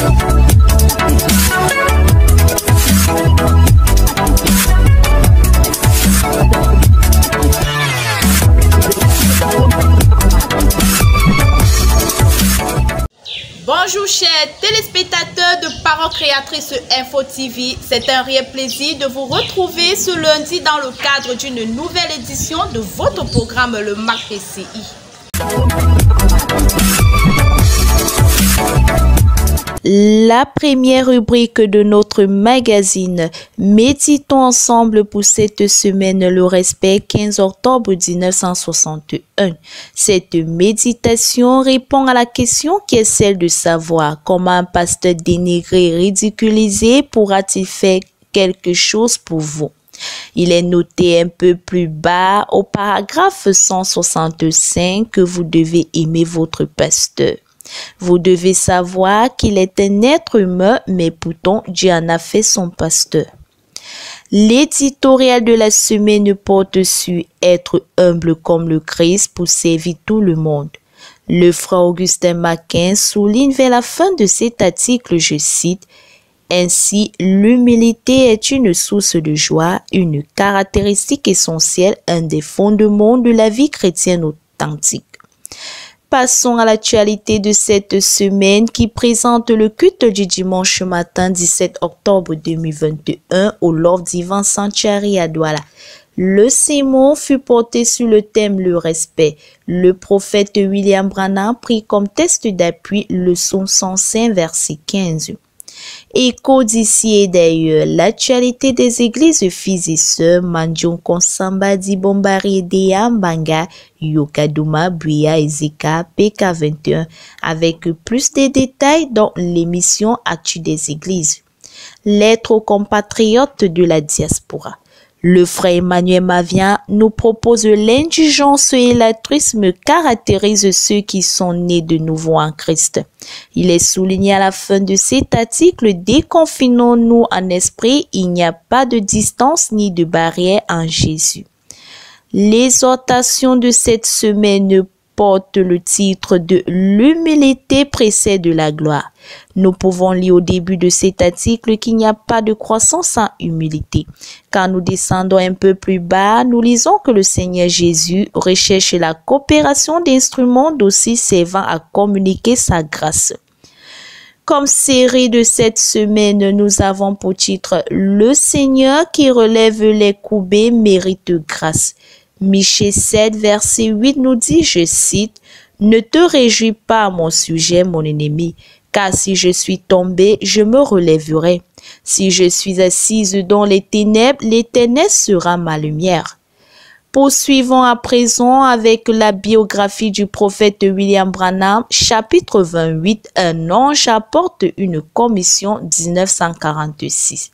Bonjour chers téléspectateurs de Parole Créatrice Info TV, c'est un réel plaisir de vous retrouver ce lundi dans le cadre d'une nouvelle édition de votre programme Le Mag PCI. La première rubrique de notre magazine, méditons ensemble pour cette semaine le respect 15 octobre 1961. Cette méditation répond à la question qui est celle de savoir comment un pasteur dénigré et ridiculisé pourra-t-il faire quelque chose pour vous. Il est noté un peu plus bas au paragraphe 165 que vous devez aimer votre pasteur. Vous devez savoir qu'il est un être humain, mais pourtant Dieu en a fait son pasteur. L'éditorial de la semaine porte sur être humble comme le Christ pour servir tout le monde. Le frère Augustin Maquin souligne vers la fin de cet article, je cite, « Ainsi, l'humilité est une source de joie, une caractéristique essentielle, un des fondements de la vie chrétienne authentique. » Passons à l'actualité de cette semaine qui présente le culte du dimanche matin 17 octobre 2021 au Love Divin Sanctuary à Douala. Le sermon fut porté sur le thème le respect. Le prophète William Branham prit comme texte d'appui le psaume 105 verset 15. Écho d'ici et d'ailleurs, l'actualité des églises filles et sœurs Mandion Konsamba Dibombari Dea Mbanga Yokaduma Buya Ezeka PK21 avec plus de détails dans l'émission Actu des églises. Lettre aux compatriotes de la diaspora. Le frère Emmanuel Mavian nous propose l'indulgence et l'altruisme caractérisent ceux qui sont nés de nouveau en Christ. Il est souligné à la fin de cet article, déconfinons-nous en esprit, il n'y a pas de distance ni de barrière en Jésus. L'exhortation de cette semaine porte le titre de « L'humilité précède la gloire ». Nous pouvons lire au début de cet article qu'il n'y a pas de croissance sans humilité. Quand nous descendons un peu plus bas, nous lisons que le Seigneur Jésus recherche la coopération d'instruments d'aussi servant à communiquer sa grâce. Comme série de cette semaine, nous avons pour titre « Le Seigneur qui relève les courbés mérite grâce ». Michée 7, verset 8 nous dit, je cite, « Ne te réjouis pas à mon sujet, mon ennemi, car si je suis tombé, je me relèverai. Si je suis assise dans les ténèbres, l'Éternel sera ma lumière. » Poursuivons à présent avec la biographie du prophète William Branham, chapitre 28, un ange apporte une commission 1946.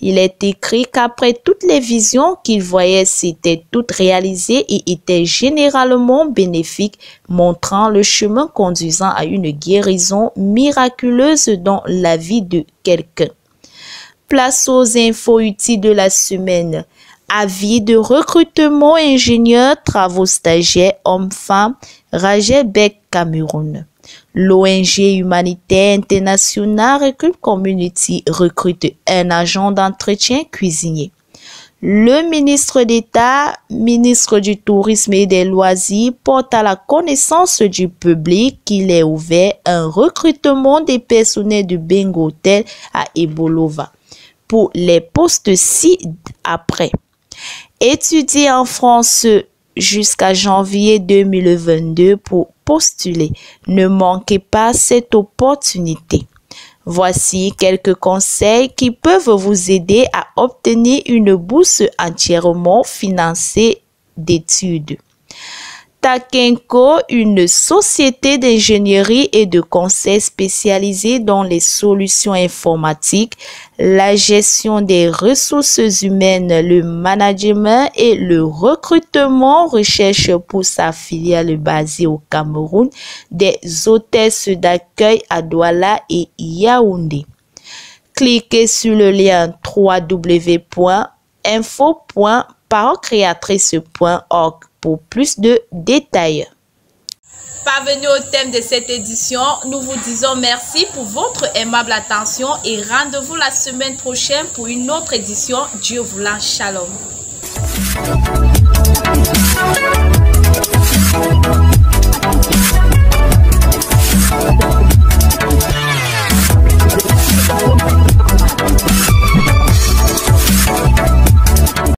Il est écrit qu'après toutes les visions qu'il voyait s'étaient toutes réalisées et étaient généralement bénéfiques, montrant le chemin conduisant à une guérison miraculeuse dans la vie de quelqu'un. Place aux infos utiles de la semaine. Avis de recrutement ingénieur, travaux stagiaires, hommes-femmes, Rajebec, Cameroun. L'ONG humanitaire internationale Recruit Community recrute un agent d'entretien cuisinier. Le ministre d'État, ministre du Tourisme et des Loisirs, porte à la connaissance du public qu'il est ouvert un recrutement des personnels de Bingo Hotel à Ebolova pour les postes ci-après. Étudier en France jusqu'à janvier 2022 pour postuler. Ne manquez pas cette opportunité. Voici quelques conseils qui peuvent vous aider à obtenir une bourse entièrement financée d'études. Takenko, une société d'ingénierie et de conseil spécialisée dans les solutions informatiques, la gestion des ressources humaines, le management et le recrutement, recherche pour sa filiale basée au Cameroun des hôtesses d'accueil à Douala et Yaoundé. Cliquez sur le lien www.info.parolecreatrice.org pour plus de détails. Parvenus au thème de cette édition, nous vous disons merci pour votre aimable attention et rendez-vous la semaine prochaine pour une autre édition. Dieu voulant, shalom.